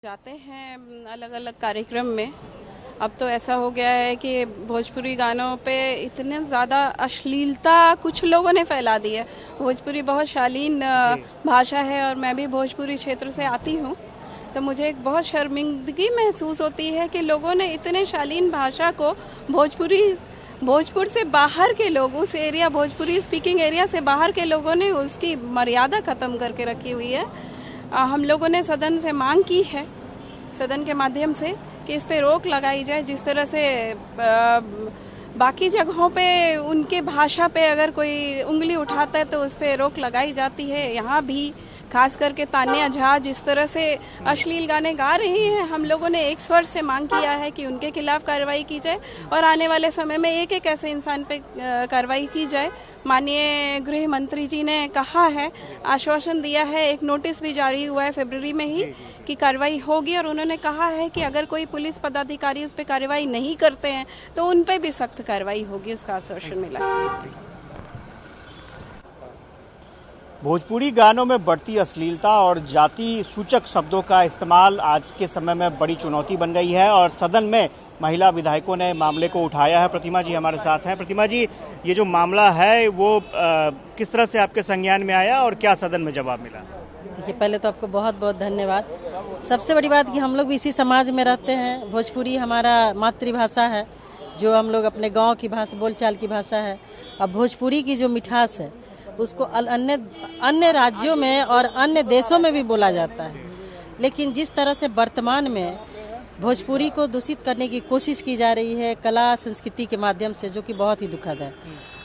जाते हैं अलग अलग कार्यक्रम में। अब तो ऐसा हो गया है कि भोजपुरी गानों पे इतने ज़्यादा अश्लीलता कुछ लोगों ने फैला दी है। भोजपुरी बहुत शालीन भाषा है और मैं भी भोजपुरी क्षेत्र से आती हूँ, तो मुझे एक बहुत शर्मिंदगी महसूस होती है कि लोगों ने इतने शालीन भाषा को भोजपुर से बाहर के लोग, उस एरिया भोजपुरी स्पीकिंग एरिया से बाहर के लोगों ने उसकी मर्यादा ख़त्म करके रखी हुई है। हम लोगों ने सदन से मांग की है, सदन के माध्यम से, कि इस पे रोक लगाई जाए। जिस तरह से बाकी जगहों पे उनके भाषा पे अगर कोई उंगली उठाता है तो उस पे रोक लगाई जाती है, यहाँ भी खास करके तान्या झा जिस तरह से अश्लील गाने गा रही हैं, हम लोगों ने एक स्वर से मांग किया है कि उनके खिलाफ कार्रवाई की जाए और आने वाले समय में एक एक ऐसे इंसान पे कार्रवाई की जाए। माननीय गृह मंत्री जी ने कहा है, आश्वासन दिया है, एक नोटिस भी जारी हुआ है फरवरी में ही कि कार्रवाई होगी, और उन्होंने कहा है कि अगर कोई पुलिस पदाधिकारी उस पर कार्रवाई नहीं करते हैं तो उन पे भी सख्त कार्रवाई होगी, उसका आश्वासन मिला है। भोजपुरी गानों में बढ़ती अश्लीलता और जाति सूचक शब्दों का इस्तेमाल आज के समय में बड़ी चुनौती बन गई है और सदन में महिला विधायकों ने मामले को उठाया है। प्रतिमा जी हमारे साथ हैं। प्रतिमा जी, ये जो मामला है वो किस तरह से आपके संज्ञान में आया और क्या सदन में जवाब मिला? देखिए, पहले तो आपको बहुत बहुत धन्यवाद। सबसे बड़ी बात कि हम लोग भी इसी समाज में रहते हैं। भोजपुरी हमारा मातृभाषा है, जो हम लोग अपने गाँव की भाषा, बोलचाल की भाषा है। अब भोजपुरी की जो मिठास है उसको अन्य राज्यों में और अन्य देशों में भी बोला जाता है, लेकिन जिस तरह से वर्तमान में भोजपुरी को दूषित करने की कोशिश की जा रही है कला संस्कृति के माध्यम से, जो कि बहुत ही दुखद है।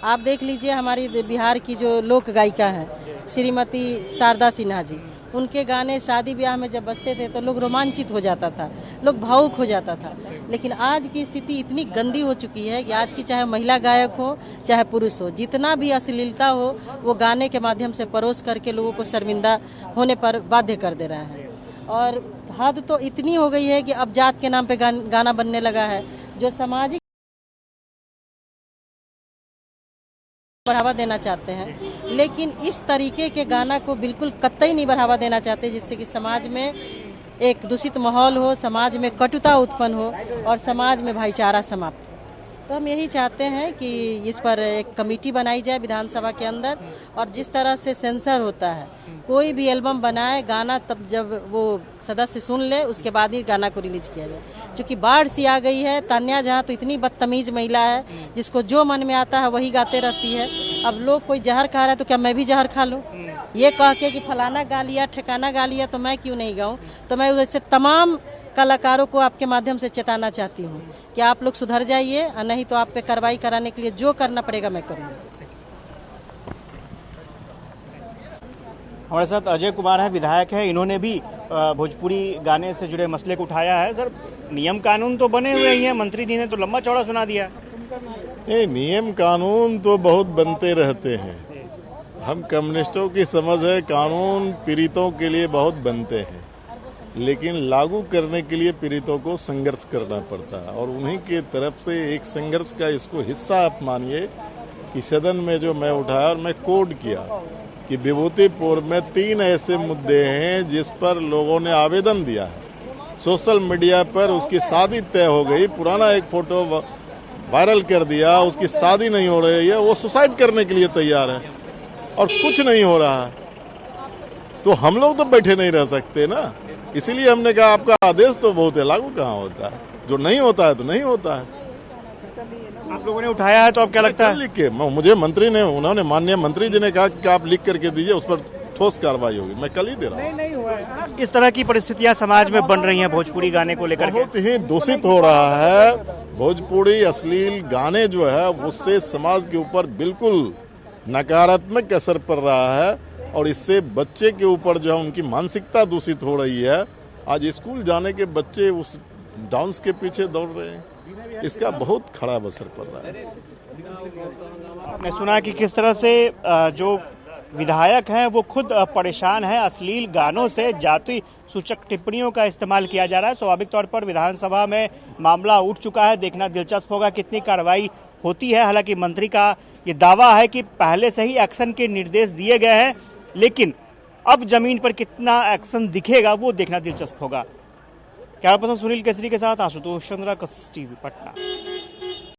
आप देख लीजिए, हमारी बिहार की जो लोक गायिका हैं श्रीमती शारदा सिन्हा जी, उनके गाने शादी ब्याह में जब बजते थे तो लोग रोमांचित हो जाता था, लोग भावुक हो जाता था। लेकिन आज की स्थिति इतनी गंदी हो चुकी है कि आज की चाहे महिला गायक हो चाहे पुरुष हो, जितना भी अश्लीलता हो वो गाने के माध्यम से परोस करके लोगों को शर्मिंदा होने पर बाध्य कर दे रहे हैं। और हद तो इतनी हो गई है कि अब जात के नाम पे गाना बनने लगा है, जो सामाजिक बढ़ावा देना चाहते हैं, लेकिन इस तरीके के गाना को बिल्कुल कतई नहीं बढ़ावा देना चाहते, जिससे कि समाज में एक दूषित माहौल हो, समाज में कटुता उत्पन्न हो और समाज में भाईचारा समाप्त हो। तो हम यही चाहते हैं कि इस पर एक कमेटी बनाई जाए विधानसभा के अंदर, और जिस तरह से सेंसर होता है, कोई भी एल्बम बनाए गाना, तब जब वो सदस्य सुन ले उसके बाद ही गाना को रिलीज किया जाए। क्योंकि बाढ़ सी आ गई है। तान्या झा तो इतनी बदतमीज महिला है, जिसको जो मन में आता है वही गाते रहती है। अब लोग कोई जहर खा रहा है तो क्या मैं भी जहर खा लूं? ये कह के कि फलाना गा लिया, ठिकाना गा लिया, तो मैं क्यों नहीं गाऊं? तो मैं वैसे तमाम कलाकारों को आपके माध्यम से चेताना चाहती हूँ कि आप लोग सुधर जाइए, नहीं तो आप पे कार्रवाई कराने के लिए जो करना पड़ेगा मैं करूँगी। हमारे साथ अजय कुमार है, विधायक है। इन्होंने भी भोजपुरी गाने से जुड़े मसले को उठाया है। सर, नियम कानून तो बने हुए ही हैं, मंत्री जी ने तो लंबा चौड़ा सुना दिया। नियम कानून तो बहुत बनते रहते हैं। हम कम्युनिस्टों की समझ है, कानून पीड़ितों के लिए बहुत बनते हैं, लेकिन लागू करने के लिए पीड़ितों को संघर्ष करना पड़ता है, और उन्हीं की तरफ से एक संघर्ष का इसको हिस्सा आप मानिए कि सदन में जो मैं उठाया और मैं कोड किया कि विभूतिपुर में 3 ऐसे मुद्दे हैं जिस पर लोगों ने आवेदन दिया है। सोशल मीडिया पर उसकी शादी तय हो गई, पुराना एक फोटो वायरल कर दिया, उसकी शादी नहीं हो रही है, वो सुसाइड करने के लिए तैयार है और कुछ नहीं हो रहा है। तो हम लोग तो बैठे नहीं रह सकते ना, इसीलिए हमने कहा आपका आदेश तो बहुत है, लागू कहाँ होता है? जो नहीं होता है तो नहीं होता है। आप लोगों ने उठाया है तो अब क्या लगता है? लिख के मुझे मंत्री ने, उन्होंने, माननीय मंत्री जी ने कहा कि आप लिख करके दीजिए, उस पर ठोस कार्रवाई होगी। मैं कल ही दे रहा हूँ। नहीं हुआ। इस तरह की परिस्थितियां समाज में बन रही हैं भोजपुरी गाने को लेकर, बहुत ही दूषित हो रहा है। भोजपुरी अश्लील गाने जो है उससे समाज के ऊपर बिल्कुल नकारात्मक असर पड़ रहा है, और इससे बच्चे के ऊपर जो है उनकी मानसिकता दूषित हो रही है। आज स्कूल जाने के बच्चे उस डांस के पीछे दौड़ रहे हैं, इसका बहुत खराब असर पड़ रहा है। आपने सुना कि किस तरह से जो विधायक हैं वो खुद परेशान हैं, अश्लील गानों से जाति सूचक टिप्पणियों का इस्तेमाल किया जा रहा है। स्वाभाविक तौर पर विधानसभा में मामला उठ चुका है, देखना दिलचस्प होगा कितनी कार्रवाई होती है। हालांकि मंत्री का ये दावा है कि पहले से ही एक्शन के निर्देश दिए गए हैं, लेकिन अब जमीन पर कितना एक्शन दिखेगा वो देखना दिलचस्प होगा। कैमरा पर्सन सुनील केसरी के साथ आशुतोष चंद्रा, कशिश टीवी, पटना।